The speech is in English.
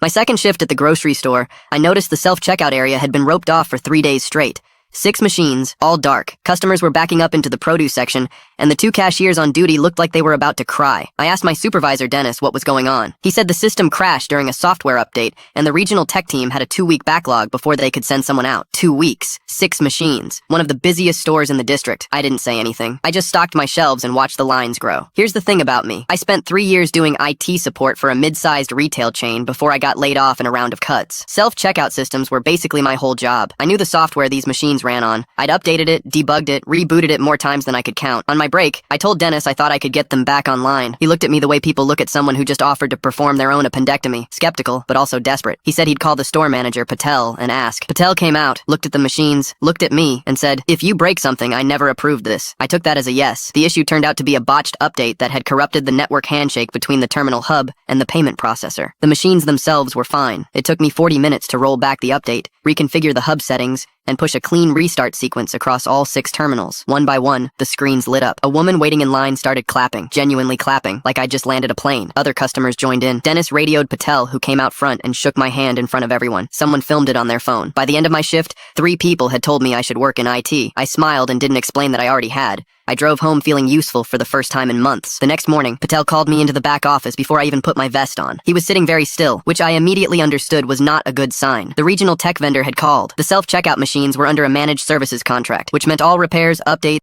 My second shift at the grocery store, I noticed the self-checkout area had been roped off for 3 days straight. 6 machines, all dark. Customers were backing up into the produce section, and the 2 cashiers on duty looked like they were about to cry. I asked my supervisor, Dennis, what was going on. He said the system crashed during a software update, and the regional tech team had a 2-week backlog before they could send someone out. 2 weeks, 6 machines. One of the busiest stores in the district. I didn't say anything. I just stocked my shelves and watched the lines grow. Here's the thing about me. I spent 3 years doing IT support for a mid-sized retail chain before I got laid off in a round of cuts. Self-checkout systems were basically my whole job. I knew the software these machines ran on. I'd updated it, debugged it, rebooted it more times than I could count. On my break, I told Dennis I thought I could get them back online. He looked at me the way people look at someone who just offered to perform their own appendectomy. Skeptical, but also desperate. He said he'd call the store manager, Patel, and ask. Patel came out, looked at the machines, looked at me, and said, "If you break something, I never approved this." I took that as a yes. The issue turned out to be a botched update that had corrupted the network handshake between the terminal hub and the payment processor. The machines themselves were fine. It took me 40 minutes to roll back the update, reconfigure the hub settings, and push a clean restart sequence across all 6 terminals. One by one, the screens lit up. A woman waiting in line started clapping, genuinely clapping, like I just landed a plane. Other customers joined in. Dennis radioed Patel, who came out front and shook my hand in front of everyone. Someone filmed it on their phone. By the end of my shift, 3 people had told me I should work in IT. I smiled and didn't explain that I already had. I drove home feeling useful for the first time in months. The next morning, Patel called me into the back office before I even put my vest on. He was sitting very still, which I immediately understood was not a good sign. The regional tech vendor had called. The self-checkout machines were under a managed services contract, which meant all repairs, updates,